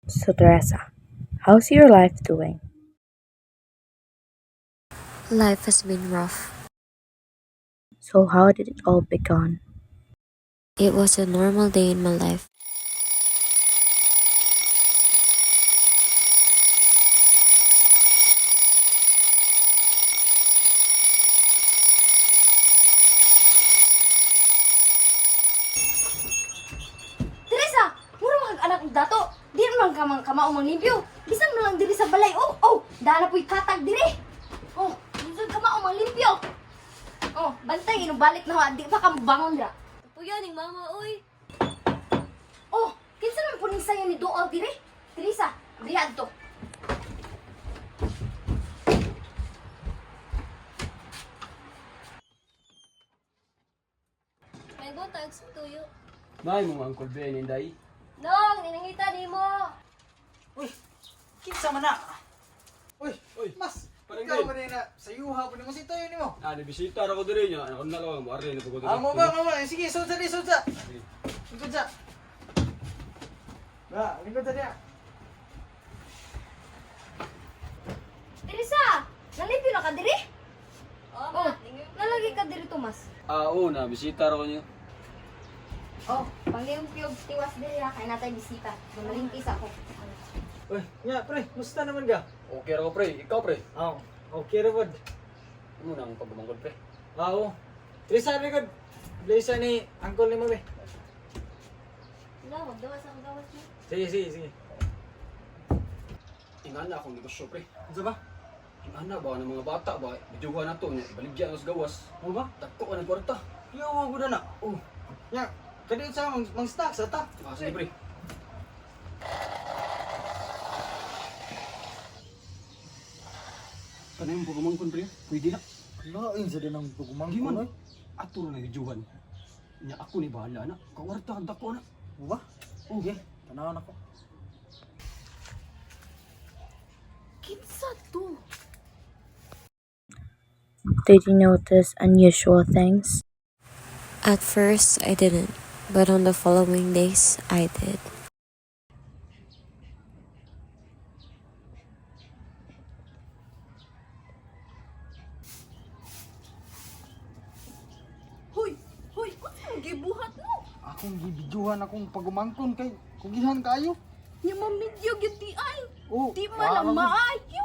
So, Teresa, how's your life doing? Life has been rough. So, how did it all begin? It was a normal day in my life. Teresa, mura mga anak ng dato. Di man ka mga kamao manglibyo. Bisan mo lang diri sa balay. Dala po'y katag diri. Bisan kamao manglimpyo. Bantay, inubalik na ha. Di pa ka mabangon dira. Puya ning mama oy. Kinsa naman po ning sayo ni Dool diri? Teresa, diha to. May go tag sa tuyo. May mga Uncle Ben, Inday. Nong, ninangita nimo. Uy, kinsa man na? Uy, Uy, mas, parang ikaw din. ba rin na sa yuha po ni mo si Toyo ni mo? Ah, nabisita ako din niya. Ako na lang, mare na pagod. Mo ba? Sige, sudsa di, sudsa. Lingkod sa. Ba, lingkod sa diya. Teresa, nalipyo na ka diri? Oh, Nalagi ka diri Tomas. Ah, oo, nabisita ako niyo. Panglimpyo tiwas diri ha kay natay bisita. Malingkis ako. Uy, nya pre, musta naman ka? Okay ako, pre. Ikaw, pre. Okay ra pod. Ano nang pagmangkod, pre? Oo. Trisa lingkod. Blesa ni uncle ni mo be. wala magdawas ako gawas mo. Sige. Ingana akong negosyo, pre. Unsa ba? Ingana ba ng mga bata ba? Bidyuhan na to, baligyan sa gawas. Mo ba? Takko ka ng kwarta. Yawa ko na. Oh. Nya, kadin sa mang stock sa ta. Ah, sige, pre. Ano yung pagmangkod, pre? Pwede na. Lain sa dinang Di pagumangkon man. oy. Ato na bidyuhan. Nya ako ni bahala na. Kawarta, dako na. Mo ba? Okay, tanawan ako. Kinsa to? Did you notice unusual things? At first, I didn't, but on the following days, I did. Hoy, unsa ang gibuhat mo? Akong gibidyuhan akong pagumangkon kay kugihan kayo. Nya mamidyo gyud ti ay. Oh, Di man lang maayo.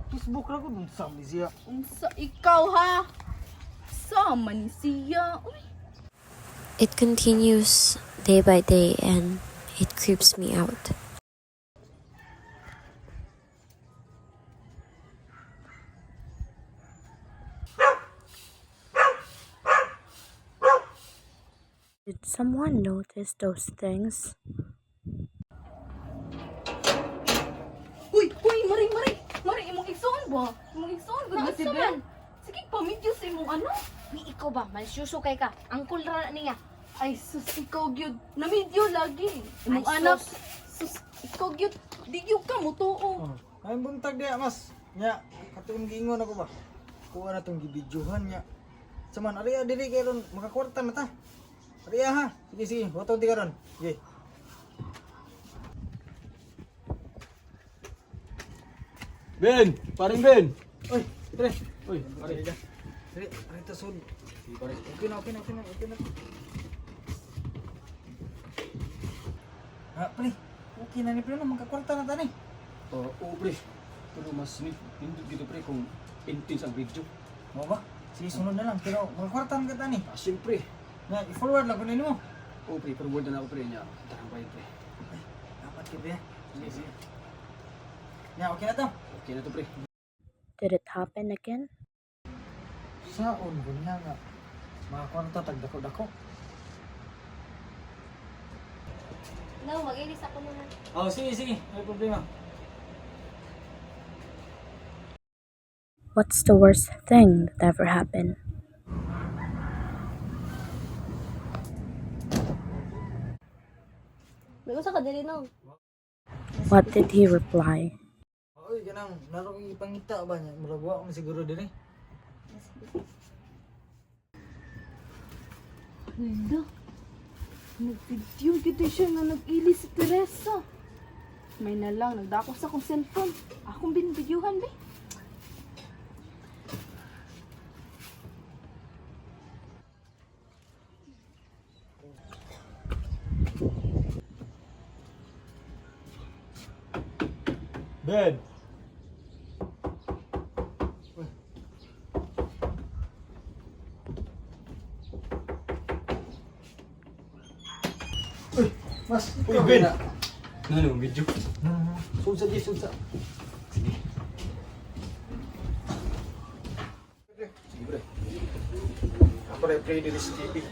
Facebook ra gud unsa mi siya. Unsa ikaw ha? Sama ni siya. Uy, It continues day by day and it creeps me out. Did someone notice those things? Mari imong igsoon ba? Imong igsoon gud Naunsa si man? Ben. Sige pamidyo sa imong ano? Ni ikaw ba malsusukay ka? Angkol ra niya. Ay sus ikaw gyud. Namidyo lagi. Imong Ay, anak. Sus ikaw gyud. Di gyud ka mutuo. Oh, ay buntag diya mas. Nya, katong giingon ako ba. Kuha na tong gibidyuhan nya. Saman ari diri kay ron makakwarta na ta. Ari ha. Sige, wato ti karon. Sige. Ben! Paring Ben! Oy, pre. Uy, pare. Pre, ari ta sud. Sige, pare. Okay na. Pre. Okay na ni pre no makakwarta na ta ni. Oo, pre. Pero mas nindot dito, pre, kung intense ang video. Mo ba? Sige, sunod na lang. Pero makakwarta na ka ta ni. Ah, siyempre. Nya, i-forward lang ko nimo. Oo, pre, forward na ako, pre, niya. Tarang bayan, pre. Dapat ka pre. Sige. Nya, okay na to. Okay na to, pre. Did it happen again? Saon gunya nga. Makakwarta tagdako-dako. No, mag-ilis ako muna. Oh, sige. May problema. What's the worst thing that ever happened? May usa ka dili no. What did he reply? Oy, ganang naro kong ipangita ba niya? Muragwa ko siguro din eh. Linda. Nag-video gyud siya nga nag-ili si Teresa. May na lang, nagdako sa akong cellphone. Akong binbidyuhan, be. Bed! Mas, Uy, ikaw Ben! na. Ano, medyo? Sulsa di, sulsa. Sige. Sige, pre. Ako rin play din sa TV.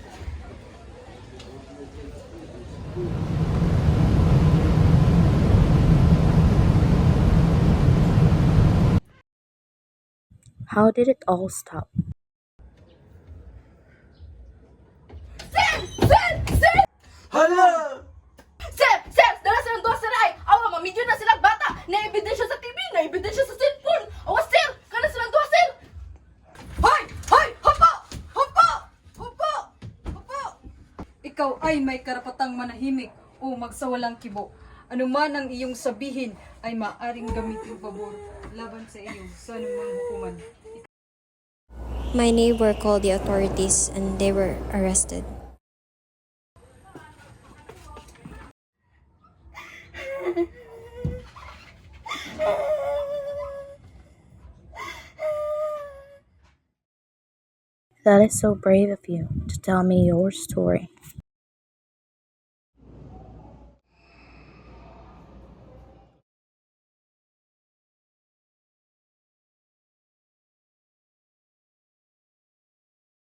How did it all stop? Hala! Sir! Sir! Dala silang doon, sir ay! Awa, mamidyo na silang bata! Na-ebidensya sa TV! Na-ebidensya sa cellphone! Awa, sir! Kana silang doon, sir! Hoy! Hoy! Hupo! Hupo! Hupo! Hupo! Ikaw ay may karapatang manahimik o magsawalang kibo. Ano man ang iyong sabihin ay maaring gamitin pabor laban sa iyo sa anumang hukuman. My neighbor called the authorities and they were arrested. That is so brave of you to tell me your story.